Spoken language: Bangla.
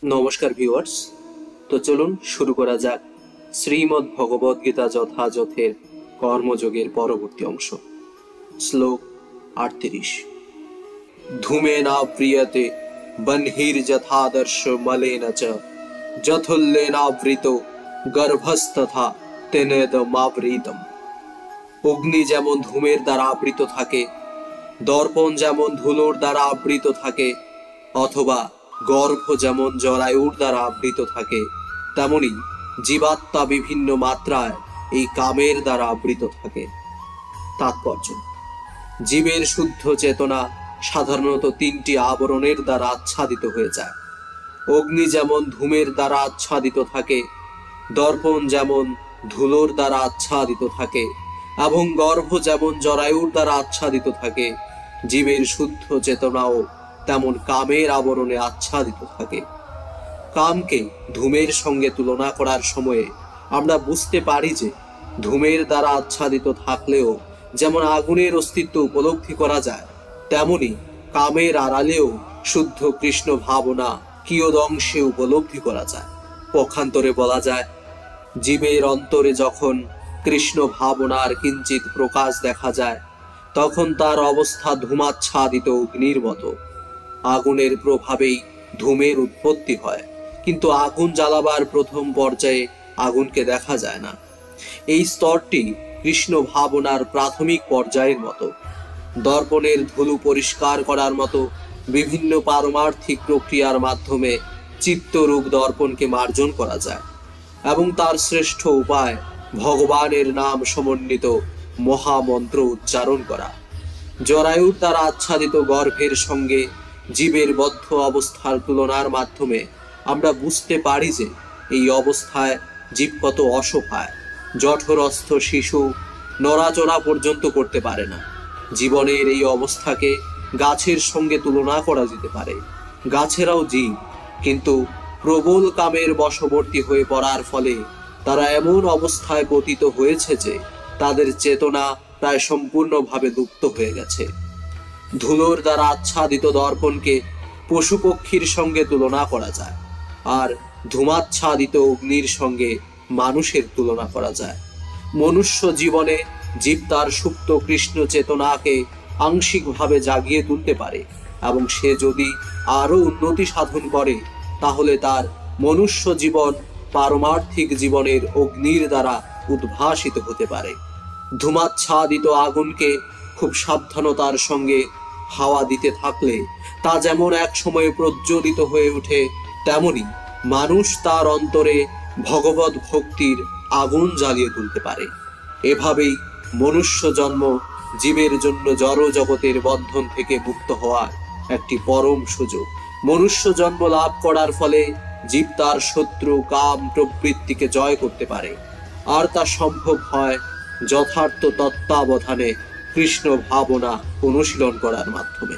নমস্কার ভিউয়ার্স। তো চলুন শুরু করা যাক শ্রীমদ্ ভগবদ গীতা যথাযথের কর্মযোগের পরবর্তী অংশ। শ্লোক 38। ধূমে না প্রিয়তে বহ্নির যথাদর্শ মলেন চ যথুল্যেনাবৃত গর্ভস্তথা তেনেদমাবৃতম। অগ্নি যেমন ধূমের দ্বারা আবৃত থাকে, দর্পণ যেমন ধুলোর দ্বারা আবৃত থাকে, অথবা গর্ভ যেমন জরায়ুর দ্বারা আবৃত থাকে, তেমনি জীবাত্মা বিভিন্ন মাত্রায় এই কামের দ্বারা আবৃত থাকে। তাৎপর্য: জীবের শুদ্ধ চেতনা সাধারণত তিনটি আবরণের দ্বারা আচ্ছাদিত হয়ে যায়। অগ্নি যেমন ধূমের দ্বারা আচ্ছাদিত থাকে, দর্পণ যেমন ধুলোর দ্বারা আচ্ছাদিত থাকে, এবং গর্ভ যেমন জরায়ুর দ্বারা আচ্ছাদিত থাকে, জীবের শুদ্ধ চেতনাও তেমন কামের আবরণে আচ্ছাদিত থাকে। কামকে ধূমের সঙ্গে তুলনা করার সময়ে আমরা বুঝতে পারি যে ধূমের দ্বারা আচ্ছাদিত থাকলেও যেমন আগুনের অস্তিত্ব উপলব্ধি করা যায়, তেমনি কামের আড়ালেও শুদ্ধ কৃষ্ণ ভাবনা কিয়দংশে উপলব্ধি করা যায়। পক্ষান্তরে বলা যায়, জীবের অন্তরে যখন কৃষ্ণ ভাবনার কিঞ্চিত প্রকাশ দেখা যায়, তখন তার অবস্থা ধূমাচ্ছাদিত অগ্নির মতো। আগুনের প্রভাবেই ধূমের উৎপত্তি হয়, কিন্তু আগুন জ্বালাবার প্রথম পর্যায়ে আগুনকে দেখা যায় না। এই স্তরটি কৃষ্ণ ভাবনার প্রাথমিক পর্যায়ের মতো। দর্পণের ধুলো পরিষ্কার করার মতো বিভিন্ন পারমার্থিক প্রক্রিয়ার মাধ্যমে চিত্তরূপ দর্পণকে মার্জন করা যায়, এবং তার শ্রেষ্ঠ উপায় ভগবানের নাম সমন্বিত মহামন্ত্র উচ্চারণ করা। জরায়ুর দ্বারা আচ্ছাদিত গর্ভের সঙ্গে জীবের বদ্ধ অবস্থার তুলনার মাধ্যমে আমরা বুঝতে পারি যে এই অবস্থায় জীব কত অসহায়। জঠরস্থ শিশু নড়াচড়া পর্যন্ত করতে পারে না। জীবনের এই অবস্থাকে গাছের সঙ্গে তুলনা করা যেতে পারে। গাছেরাও জীব, কিন্তু প্রবল কামের বশবর্তী হয়ে পড়ার ফলে তারা এমন অবস্থায় পতিত হয়েছে যে তাদের চেতনা প্রায় সম্পূর্ণভাবে লুপ্ত হয়ে গেছে। ধুলোর দ্বারা আচ্ছাদিত দর্পণকে পশু পক্ষীর সঙ্গে তুলনা করা যায়, আর ধূমাচ্ছাদিত অগ্নির সঙ্গে মানুষের তুলনা করা যায়। মনুষ্য জীবনে জীব তার সুপ্ত কৃষ্ণ চেতনাকে আংশিকভাবে জাগিয়ে তুলতে পারে, এবং সে যদি আরো উন্নতি সাধন করে, তাহলে তার মনুষ্য জীবন পারমার্থিক জীবনের অগ্নির দ্বারা উদ্ভাসিত হতে পারে। ধূমাচ্ছাদিত আগুনকে খুব সাবধানতার সঙ্গে হাওয়া দিতে থাকলে তা যেমন এক সময় প্রজ্বলিত হয়ে ওঠে, তেমনি মানুষ তার অন্তরে ভগবত ভক্তির আগুন জ্বালিয়ে তুলতে পারে। এভাবেই মনুষ্য জন্ম জীবের জন্য জড় জগতের বন্ধন থেকে মুক্ত হওয়ার একটি পরম সুযোগ। মনুষ্য জন্ম লাভ করার ফলে জীব তার শত্রু কাম প্রবৃত্তিকে জয় করতে পারে, আর তা সম্ভব হয় যথার্থ তত্ত্বাবধানে কৃষ্ণ ভাবনা অনুশীলন করার মাধ্যমে।